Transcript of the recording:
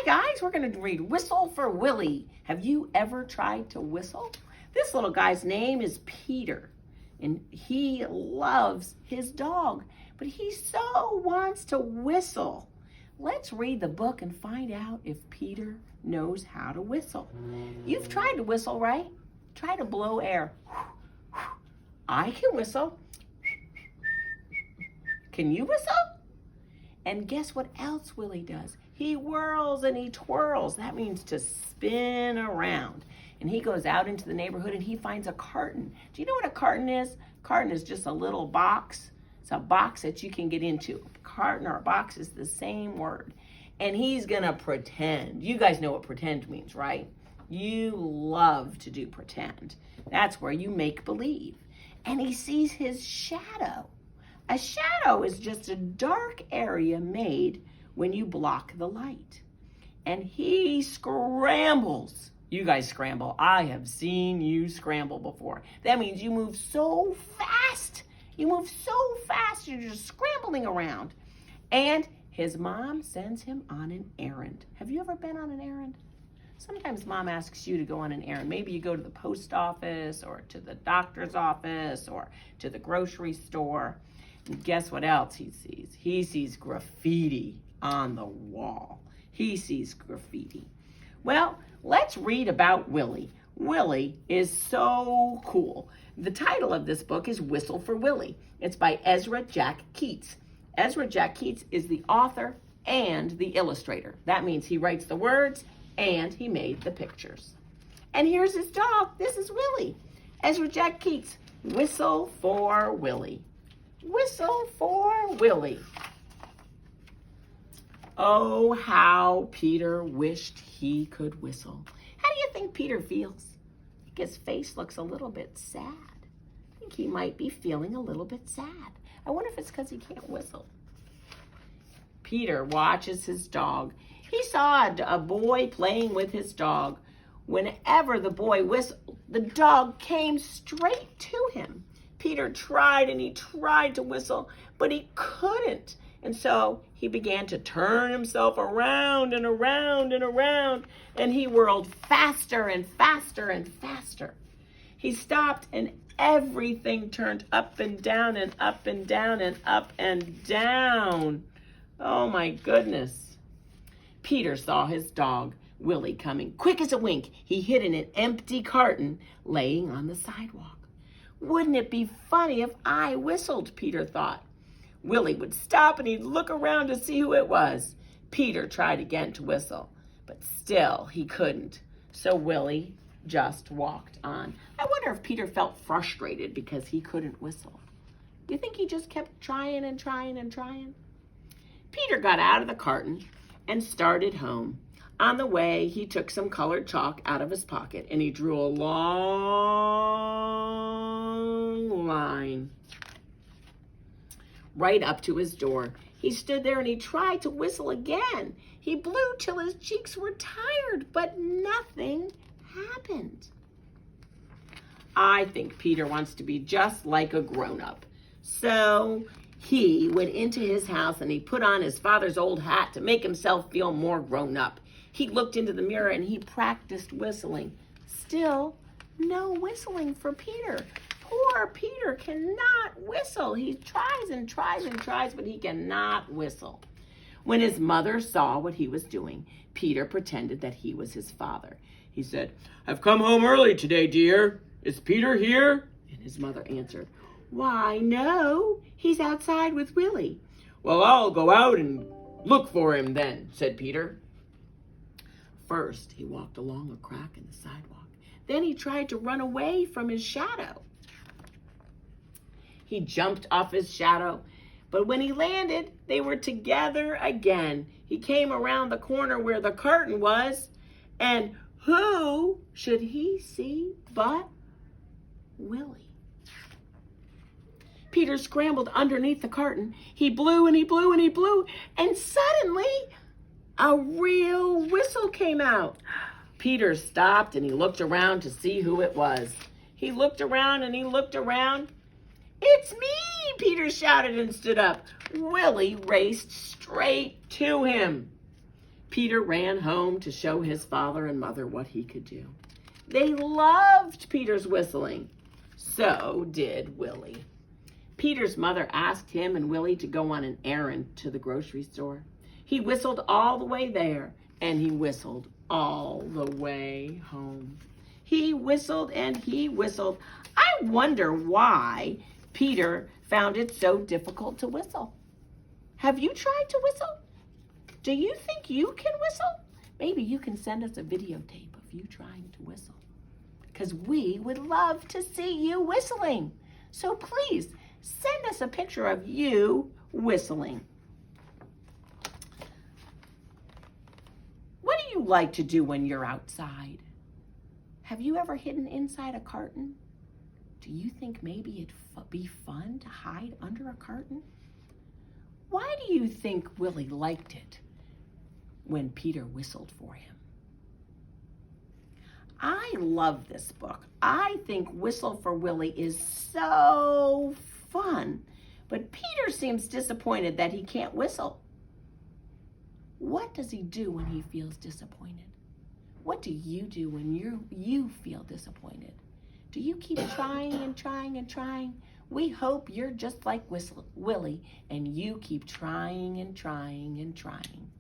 guys, we're going to read Whistle for Willie. Have you ever tried to whistle? This little guy's name is Peter, and he loves his dog, but he so wants to whistle. Let's read the book and find out if Peter knows how to whistle. You've tried to whistle, right? Try to blow air. I can whistle. Can you whistle? And guess what else Willie does? He whirls and he twirls. That means to spin around. And he goes out into the neighborhood and he finds a carton. Do you know what a carton is? Carton is just a little box. It's a box that you can get into. Carton or a box is the same word. And he's gonna pretend. You guys know what pretend means, right? You love to do pretend. That's where you make believe. And he sees his shadow. A shadow is just a dark area made when you block the light. And he scrambles. You guys scramble. I have seen you scramble before. That means you move so fast. You move so fast, you're just scrambling around. And his mom sends him on an errand. Have you ever been on an errand? Sometimes mom asks you to go on an errand. Maybe you go to the post office or to the doctor's office or to the grocery store. And guess what else he sees? He sees graffiti on the wall. He sees graffiti. Well, let's read about Willie. Willie is so cool. The title of this book is Whistle for Willie. It's by Ezra Jack Keats. Ezra Jack Keats is the author and the illustrator. That means he writes the words and he made the pictures. And here's his dog. This is Willie. Ezra Jack Keats, Whistle for Willie. Whistle for Willie. Oh, how Peter wished he could whistle. How do you think Peter feels? I think his face looks a little bit sad. I think he might be feeling a little bit sad. I wonder if it's because he can't whistle. Peter watches his dog. He saw a boy playing with his dog. Whenever the boy whistled, the dog came straight to him. Peter tried and he tried to whistle, but he couldn't. And so he began to turn himself around and around and around, and he whirled faster and faster and faster. He stopped and everything turned up and down and up and down and up and down. Oh my goodness. Peter saw his dog, Willie, coming. Quick as a wink, he hid in an empty carton laying on the sidewalk. Wouldn't it be funny if I whistled, Peter thought. Willie would stop and he'd look around to see who it was. Peter tried again to whistle, but still he couldn't. So Willie just walked on. I wonder if Peter felt frustrated because he couldn't whistle. Do you think he just kept trying and trying and trying? Peter got out of the carton and started home. On the way, he took some colored chalk out of his pocket and he drew a long line right up to his door. He stood there and he tried to whistle again. He blew till his cheeks were tired, but nothing happened. I think Peter wants to be just like a grown-up. So he went into his house and he put on his father's old hat to make himself feel more grown-up. He looked into the mirror and he practiced whistling. Still, no whistling for Peter. Poor Peter cannot whistle. He tries and tries and tries, but he cannot whistle. When his mother saw what he was doing, Peter pretended that he was his father. He said, "I've come home early today, dear. Is Peter here?" And his mother answered, "Why, no, he's outside with Willie." "Well, I'll go out and look for him then," said Peter. First, he walked along a crack in the sidewalk. Then he tried to run away from his shadow. He jumped off his shadow, but when he landed, they were together again. He came around the corner where the curtain was, and who should he see but Willie? Peter scrambled underneath the curtain. He blew and he blew and he blew, and suddenly a real whistle came out. Peter stopped and he looked around to see who it was. He looked around and he looked around. "It's me!" Peter shouted and stood up. Willie raced straight to him. Peter ran home to show his father and mother what he could do. They loved Peter's whistling. So did Willie. Peter's mother asked him and Willie to go on an errand to the grocery store. He whistled all the way there, and he whistled all the way home. He whistled and he whistled. I wonder why Peter found it so difficult to whistle. Have you tried to whistle? Do you think you can whistle? Maybe you can send us a videotape of you trying to whistle, because we would love to see you whistling. So please send us a picture of you whistling. What do you like to do when you're outside? Have you ever hidden inside a carton? Do you think maybe it'd be fun to hide under a carton? Why do you think Willie liked it when Peter whistled for him? I love this book. I think Whistle for Willie is so fun, but Peter seems disappointed that he can't whistle. What does he do when he feels disappointed? What do you do when you feel disappointed? Do you keep trying and trying and trying? We hope you're just like Willie and you keep trying and trying and trying.